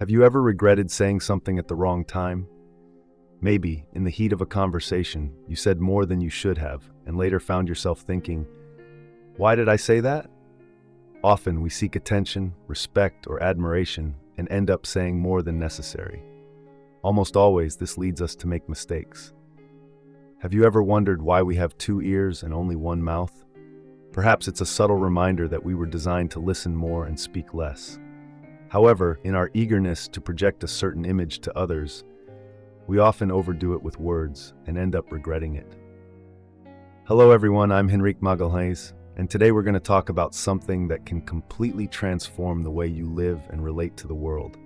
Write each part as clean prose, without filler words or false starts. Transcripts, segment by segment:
Have you ever regretted saying something at the wrong time? Maybe, in the heat of a conversation, you said more than you should have, and later found yourself thinking, "Why did I say that?" Often we seek attention, respect, or admiration and end up saying more than necessary. Almost always, this leads us to make mistakes. Have you ever wondered why we have two ears and only one mouth? Perhaps it's a subtle reminder that we were designed to listen more and speak less. However, in our eagerness to project a certain image to others, we often overdo it with words and end up regretting it. Hello everyone, I'm Henrique Magalhães, and today we're going to talk about something that can completely transform the way you live and relate to the world: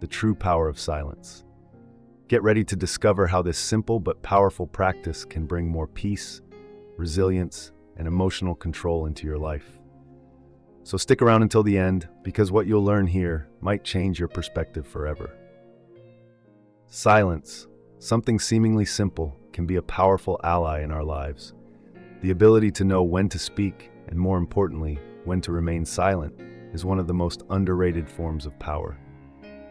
the true power of silence. Get ready to discover how this simple but powerful practice can bring more peace, resilience, and emotional control into your life. So stick around until the end, because what you'll learn here might change your perspective forever. Silence, something seemingly simple, can be a powerful ally in our lives. The ability to know when to speak, and more importantly, when to remain silent, is one of the most underrated forms of power.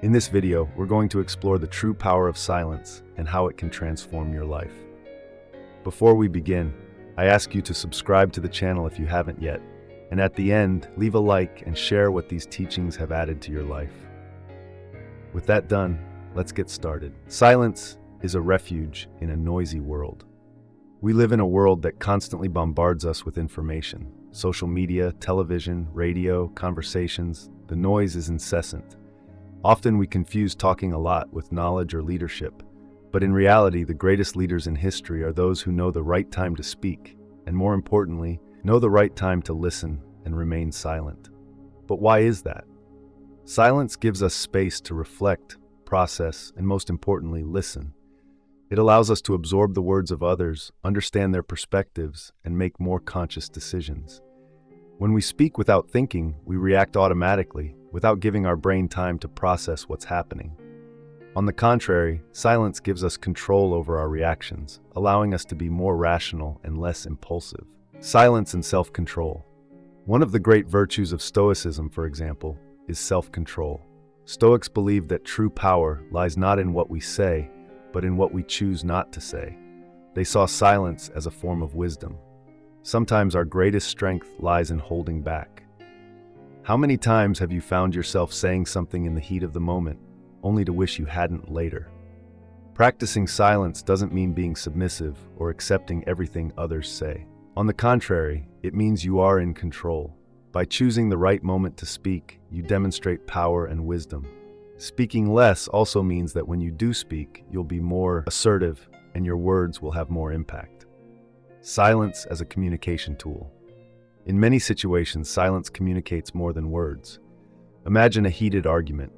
In this video, we're going to explore the true power of silence and how it can transform your life. Before we begin, I ask you to subscribe to the channel if you haven't yet, and at the end, leave a like and share what these teachings have added to your life. With that done, let's get started. Silence is a refuge in a noisy world. We live in a world that constantly bombards us with information. Social media, television, radio, conversations, the noise is incessant. Often we confuse talking a lot with knowledge or leadership, but in reality, the greatest leaders in history are those who know the right time to speak, and more importantly, know the right time to listen and remain silent. But why is that? Silence gives us space to reflect, process, and most importantly, listen. It allows us to absorb the words of others, understand their perspectives, and make more conscious decisions. When we speak without thinking, we react automatically, without giving our brain time to process what's happening. On the contrary, silence gives us control over our reactions, allowing us to be more rational and less impulsive. Silence and self-control. One of the great virtues of Stoicism, for example, is self-control. Stoics believe that true power lies not in what we say, but in what we choose not to say. They saw silence as a form of wisdom. Sometimes our greatest strength lies in holding back. How many times have you found yourself saying something in the heat of the moment, only to wish you hadn't later? Practicing silence doesn't mean being submissive or accepting everything others say. On the contrary, it means you are in control. By choosing the right moment to speak, you demonstrate power and wisdom. Speaking less also means that when you do speak, you'll be more assertive and your words will have more impact. Silence as a communication tool. In many situations, silence communicates more than words. Imagine a heated argument.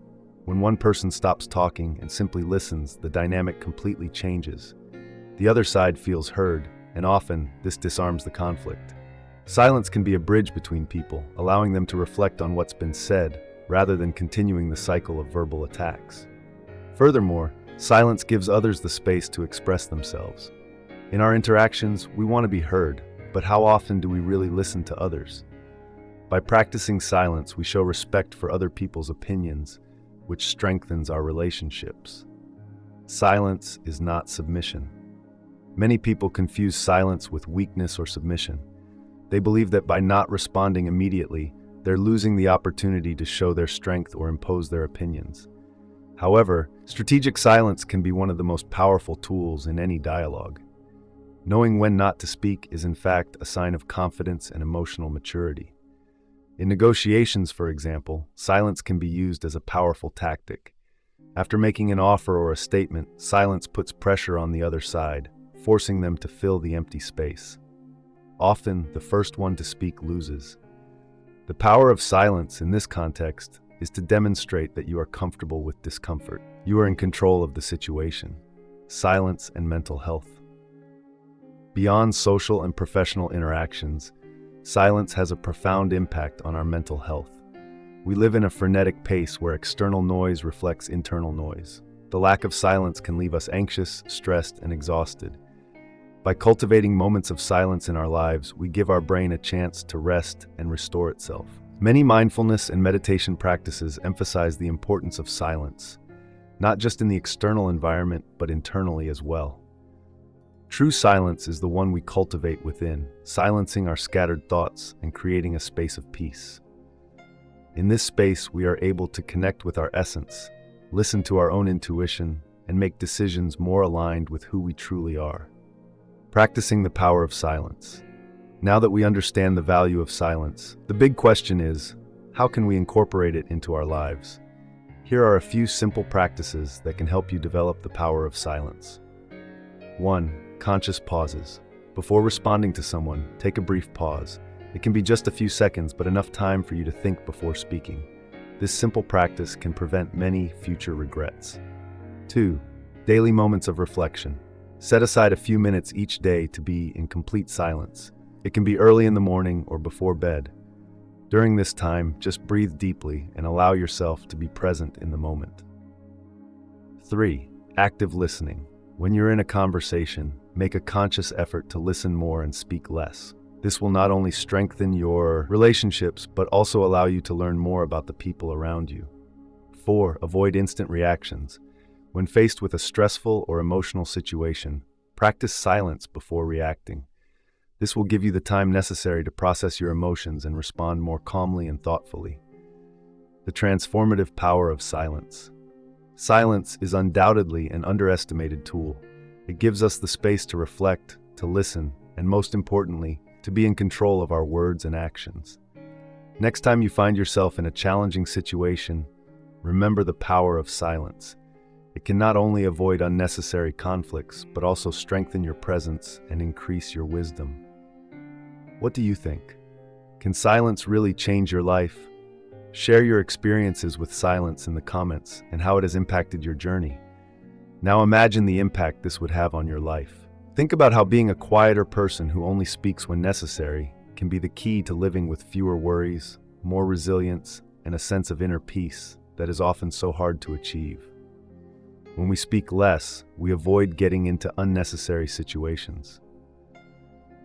When one person stops talking and simply listens, the dynamic completely changes. The other side feels heard, and often this disarms the conflict. Silence can be a bridge between people, allowing them to reflect on what's been said, rather than continuing the cycle of verbal attacks. Furthermore, silence gives others the space to express themselves. In our interactions, we want to be heard, but how often do we really listen to others? By practicing silence, we show respect for other people's opinions, which strengthens our relationships. Silence is not submission. Many people confuse silence with weakness or submission. They believe that by not responding immediately, they're losing the opportunity to show their strength or impose their opinions. However, strategic silence can be one of the most powerful tools in any dialogue. Knowing when not to speak is in fact a sign of confidence and emotional maturity. In negotiations, for example, silence can be used as a powerful tactic. After making an offer or a statement, silence puts pressure on the other side, forcing them to fill the empty space. Often, the first one to speak loses. The power of silence in this context is to demonstrate that you are comfortable with discomfort. You are in control of the situation. Silence and mental health. Beyond social and professional interactions, silence has a profound impact on our mental health. We live in a frenetic pace where external noise reflects internal noise. The lack of silence can leave us anxious, stressed, and exhausted. By cultivating moments of silence in our lives, we give our brain a chance to rest and restore itself. Many mindfulness and meditation practices emphasize the importance of silence, not just in the external environment, but internally as well. True silence is the one we cultivate within, silencing our scattered thoughts and creating a space of peace. In this space, we are able to connect with our essence, listen to our own intuition, and make decisions more aligned with who we truly are. Practicing the power of silence. Now that we understand the value of silence, the big question is, how can we incorporate it into our lives? Here are a few simple practices that can help you develop the power of silence. 1. Conscious pauses. Before responding to someone, take a brief pause. It can be just a few seconds, but enough time for you to think before speaking. This simple practice can prevent many future regrets. 2. Daily moments of reflection. Set aside a few minutes each day to be in complete silence. It can be early in the morning or before bed. During this time, just breathe deeply and allow yourself to be present in the moment. 3. Active listening. When you're in a conversation, make a conscious effort to listen more and speak less. This will not only strengthen your relationships, but also allow you to learn more about the people around you. 4. Avoid instant reactions. When faced with a stressful or emotional situation, practice silence before reacting. This will give you the time necessary to process your emotions and respond more calmly and thoughtfully. The transformative power of silence. Silence is undoubtedly an underestimated tool. It gives us the space to reflect, to listen, and most importantly, to be in control of our words and actions. Next time you find yourself in a challenging situation, remember the power of silence. It can not only avoid unnecessary conflicts, but also strengthen your presence and increase your wisdom. What do you think? Can silence really change your life? Share your experiences with silence in the comments and how it has impacted your journey. Now imagine the impact this would have on your life. Think about how being a quieter person who only speaks when necessary can be the key to living with fewer worries, more resilience, and a sense of inner peace that is often so hard to achieve. When we speak less, we avoid getting into unnecessary situations.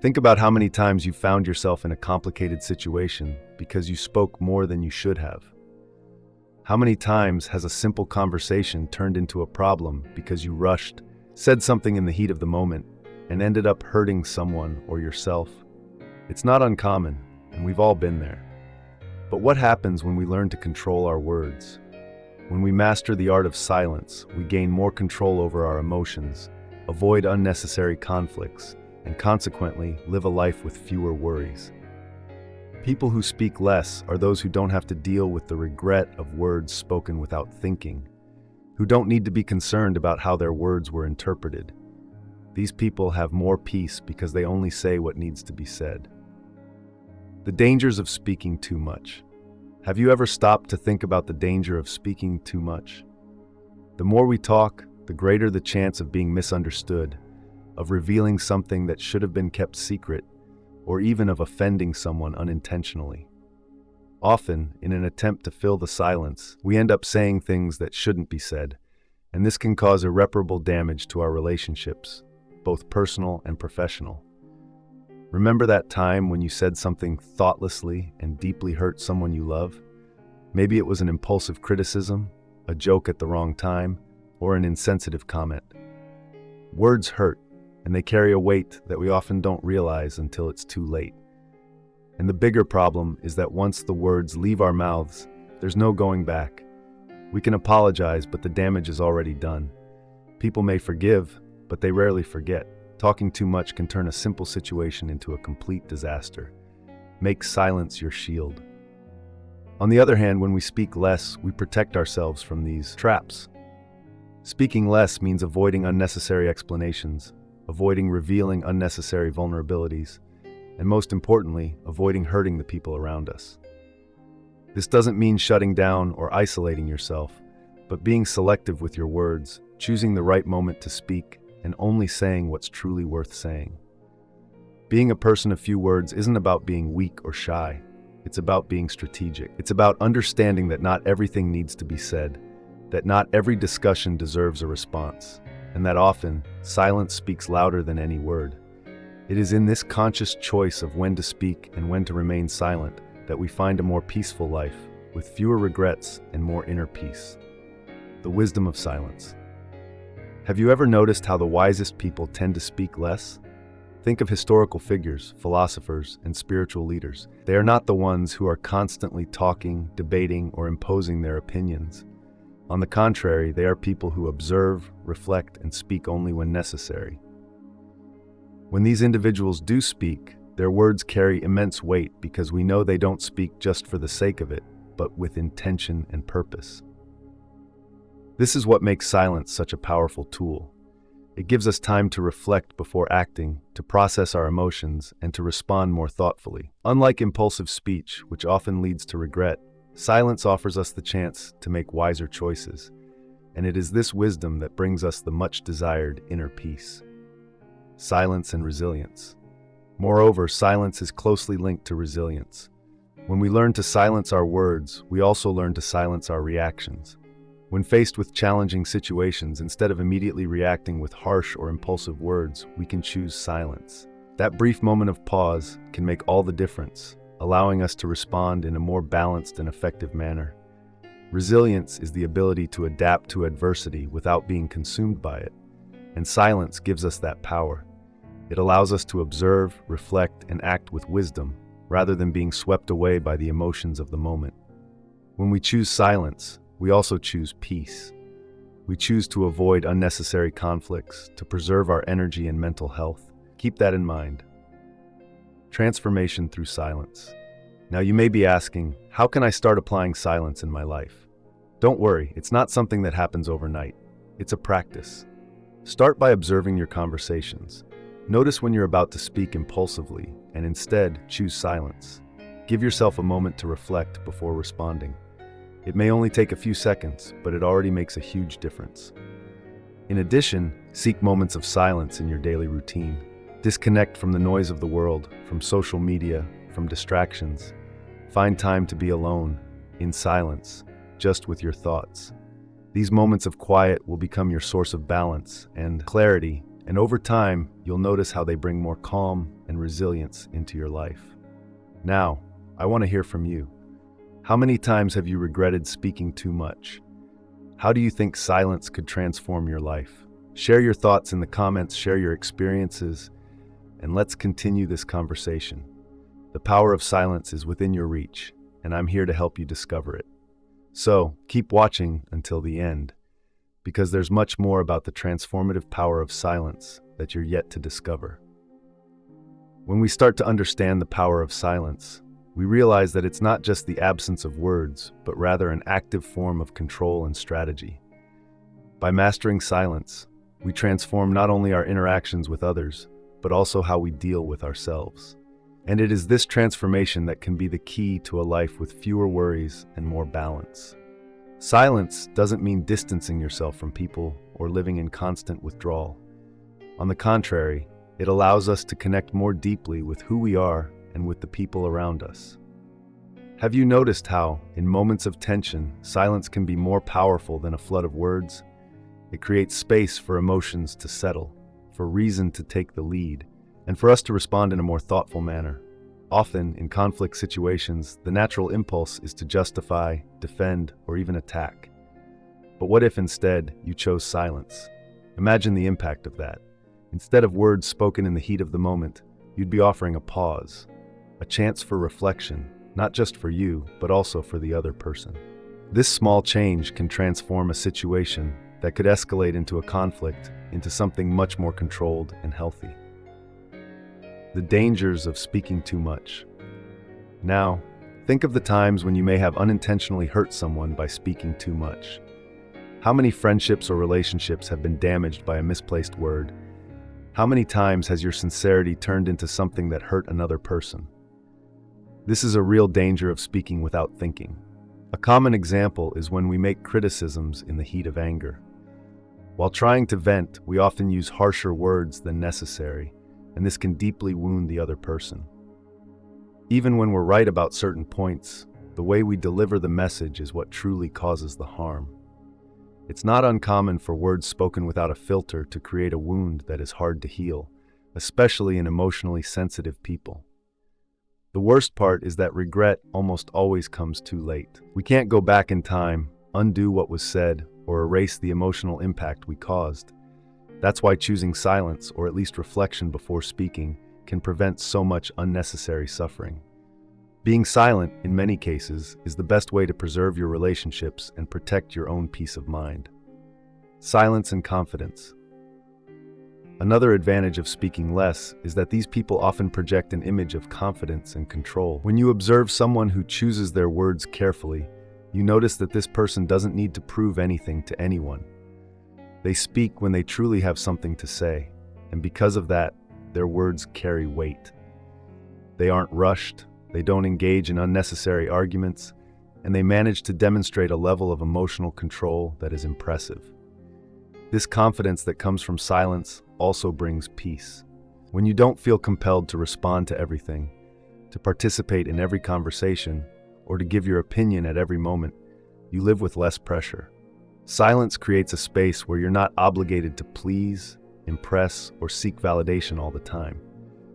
Think about how many times you found yourself in a complicated situation because you spoke more than you should have. How many times has a simple conversation turned into a problem because you rushed, said something in the heat of the moment, and ended up hurting someone or yourself? It's not uncommon, and we've all been there. But what happens when we learn to control our words? When we master the art of silence, we gain more control over our emotions, avoid unnecessary conflicts, and consequently live a life with fewer worries. People who speak less are those who don't have to deal with the regret of words spoken without thinking, who don't need to be concerned about how their words were interpreted. These people have more peace because they only say what needs to be said. The dangers of speaking too much. Have you ever stopped to think about the danger of speaking too much? The more we talk, the greater the chance of being misunderstood, of revealing something that should have been kept secret, or even of offending someone unintentionally. Often, in an attempt to fill the silence, we end up saying things that shouldn't be said, and this can cause irreparable damage to our relationships, both personal and professional. Remember that time when you said something thoughtlessly and deeply hurt someone you love? Maybe it was an impulsive criticism, a joke at the wrong time, or an insensitive comment. Words hurt, and they carry a weight that we often don't realize until it's too late. And the bigger problem is that once the words leave our mouths, there's no going back. We can apologize, but the damage is already done. People may forgive, but they rarely forget. Talking too much can turn a simple situation into a complete disaster. Make silence your shield. On the other hand, when we speak less, we protect ourselves from these traps. Speaking less means avoiding unnecessary explanations, avoiding revealing unnecessary vulnerabilities, and most importantly, avoiding hurting the people around us. This doesn't mean shutting down or isolating yourself, but being selective with your words, choosing the right moment to speak, and only saying what's truly worth saying. Being a person of few words isn't about being weak or shy. It's about being strategic. It's about understanding that not everything needs to be said, that not every discussion deserves a response, and that often, silence speaks louder than any word. It is in this conscious choice of when to speak and when to remain silent that we find a more peaceful life, with fewer regrets and more inner peace. The wisdom of silence. Have you ever noticed how the wisest people tend to speak less? Think of historical figures, philosophers, and spiritual leaders. They are not the ones who are constantly talking, debating, or imposing their opinions. On the contrary, they are people who observe, reflect, and speak only when necessary. When these individuals do speak, their words carry immense weight because we know they don't speak just for the sake of it, but with intention and purpose. This is what makes silence such a powerful tool. It gives us time to reflect before acting, to process our emotions, and to respond more thoughtfully. Unlike impulsive speech, which often leads to regret, silence offers us the chance to make wiser choices, and it is this wisdom that brings us the much-desired inner peace. Silence and resilience. Moreover, silence is closely linked to resilience. When we learn to silence our words, we also learn to silence our reactions. When faced with challenging situations, instead of immediately reacting with harsh or impulsive words, we can choose silence. That brief moment of pause can make all the difference, allowing us to respond in a more balanced and effective manner. Resilience is the ability to adapt to adversity without being consumed by it, and silence gives us that power. It allows us to observe, reflect, and act with wisdom, rather than being swept away by the emotions of the moment. When we choose silence, we also choose peace. We choose to avoid unnecessary conflicts, to preserve our energy and mental health. Keep that in mind. Transformation through silence. Now you may be asking, how can I start applying silence in my life? Don't worry, it's not something that happens overnight. It's a practice. Start by observing your conversations. Notice when you're about to speak impulsively, and instead choose silence. Give yourself a moment to reflect before responding. It may only take a few seconds, but it already makes a huge difference. In addition, seek moments of silence in your daily routine. Disconnect from the noise of the world, from social media, from distractions. Find time to be alone, in silence, just with your thoughts. These moments of quiet will become your source of balance and clarity, and over time, you'll notice how they bring more calm and resilience into your life. Now, I want to hear from you. How many times have you regretted speaking too much? How do you think silence could transform your life? Share your thoughts in the comments, share your experiences, and let's continue this conversation. The power of silence is within your reach, and I'm here to help you discover it. So, keep watching until the end, because there's much more about the transformative power of silence that you're yet to discover. When we start to understand the power of silence, we realize that it's not just the absence of words, but rather an active form of control and strategy. By mastering silence, we transform not only our interactions with others, but also how we deal with ourselves. And it is this transformation that can be the key to a life with fewer worries and more balance. Silence doesn't mean distancing yourself from people or living in constant withdrawal. On the contrary, it allows us to connect more deeply with who we are and with the people around us. Have you noticed how, in moments of tension, silence can be more powerful than a flood of words? It creates space for emotions to settle, for reason to take the lead, and for us to respond in a more thoughtful manner. Often, in conflict situations, the natural impulse is to justify, defend, or even attack. But what if instead you chose silence? Imagine the impact of that. Instead of words spoken in the heat of the moment, you'd be offering a pause, a chance for reflection, not just for you, but also for the other person. This small change can transform a situation that could escalate into a conflict into something much more controlled and healthy. The dangers of speaking too much. Now, think of the times when you may have unintentionally hurt someone by speaking too much. How many friendships or relationships have been damaged by a misplaced word? How many times has your sincerity turned into something that hurt another person? This is a real danger of speaking without thinking. A common example is when we make criticisms in the heat of anger. While trying to vent, we often use harsher words than necessary, and this can deeply wound the other person. Even when we're right about certain points, the way we deliver the message is what truly causes the harm. It's not uncommon for words spoken without a filter to create a wound that is hard to heal, especially in emotionally sensitive people. The worst part is that regret almost always comes too late. We can't go back in time, undo what was said, or erase the emotional impact we caused. That's why choosing silence, or at least reflection before speaking, can prevent so much unnecessary suffering. Being silent, in many cases, is the best way to preserve your relationships and protect your own peace of mind. Silence and confidence. Another advantage of speaking less is that these people often project an image of confidence and control. When you observe someone who chooses their words carefully, you notice that this person doesn't need to prove anything to anyone. They speak when they truly have something to say, and because of that, their words carry weight. They aren't rushed, they don't engage in unnecessary arguments, and they manage to demonstrate a level of emotional control that is impressive. This confidence that comes from silence also brings peace. When you don't feel compelled to respond to everything, to participate in every conversation, or to give your opinion at every moment, you live with less pressure. Silence creates a space where you're not obligated to please, impress, or seek validation all the time.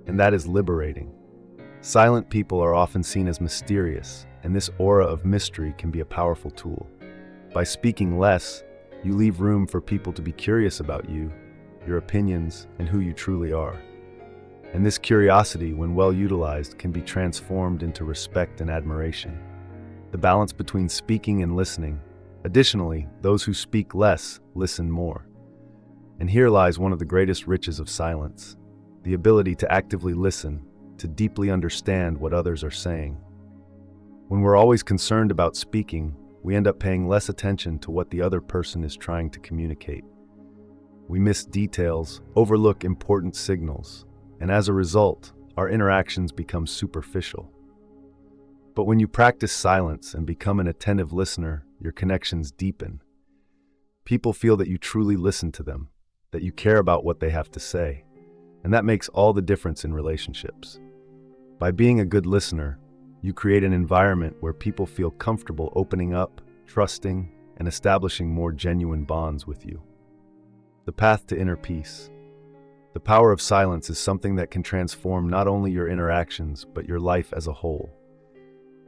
And that is liberating. Silent people are often seen as mysterious, and this aura of mystery can be a powerful tool. By speaking less, you leave room for people to be curious about you, your opinions, and who you truly are. And this curiosity, when well utilized, can be transformed into respect and admiration. The balance between speaking and listening. Additionally, those who speak less listen more. And here lies one of the greatest riches of silence, the ability to actively listen, to deeply understand what others are saying. When we're always concerned about speaking, we end up paying less attention to what the other person is trying to communicate. We miss details, overlook important signals, and as a result, our interactions become superficial. But when you practice silence and become an attentive listener, your connections deepen. People feel that you truly listen to them, that you care about what they have to say, and that makes all the difference in relationships. By being a good listener, you create an environment where people feel comfortable opening up, trusting, and establishing more genuine bonds with you. The path to inner peace. The power of silence is something that can transform not only your interactions, but your life as a whole.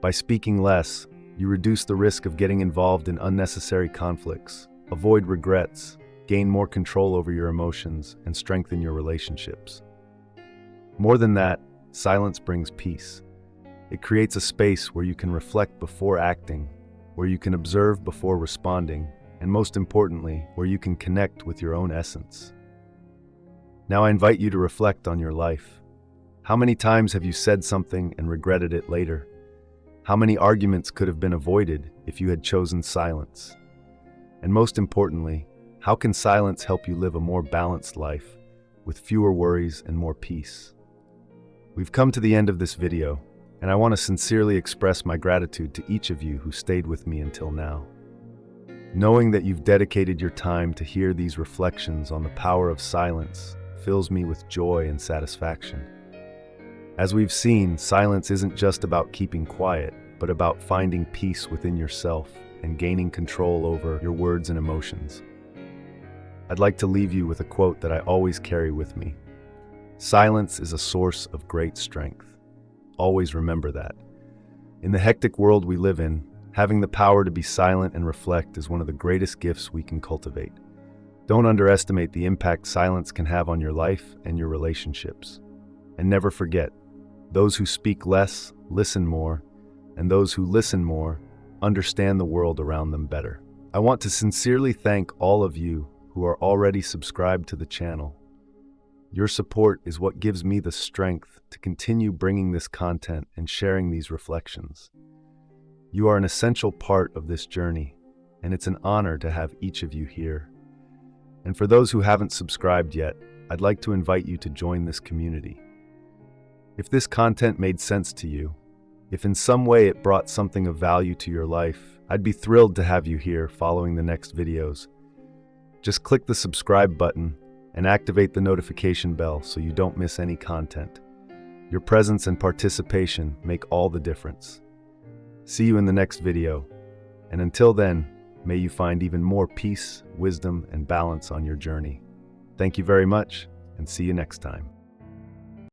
By speaking less, you reduce the risk of getting involved in unnecessary conflicts, avoid regrets, gain more control over your emotions, and strengthen your relationships. More than that, silence brings peace. It creates a space where you can reflect before acting, where you can observe before responding, and most importantly, where you can connect with your own essence. Now I invite you to reflect on your life. How many times have you said something and regretted it later? How many arguments could have been avoided if you had chosen silence? And most importantly, how can silence help you live a more balanced life, with fewer worries and more peace? We've come to the end of this video, and I want to sincerely express my gratitude to each of you who stayed with me until now. Knowing that you've dedicated your time to hear these reflections on the power of silence fills me with joy and satisfaction. As we've seen, silence isn't just about keeping quiet, but about finding peace within yourself and gaining control over your words and emotions. I'd like to leave you with a quote that I always carry with me. Silence is a source of great strength. Always remember that. In the hectic world we live in, having the power to be silent and reflect is one of the greatest gifts we can cultivate. Don't underestimate the impact silence can have on your life and your relationships. And never forget, those who speak less, listen more, and those who listen more, understand the world around them better. I want to sincerely thank all of you who are already subscribed to the channel. Your support is what gives me the strength to continue bringing this content and sharing these reflections. You are an essential part of this journey, and it's an honor to have each of you here. And for those who haven't subscribed yet, I'd like to invite you to join this community. If this content made sense to you, if in some way it brought something of value to your life, I'd be thrilled to have you here following the next videos. Just click the subscribe button and activate the notification bell so you don't miss any content. Your presence and participation make all the difference. See you in the next video, and until then, may you find even more peace, wisdom, and balance on your journey. Thank you very much, and see you next time.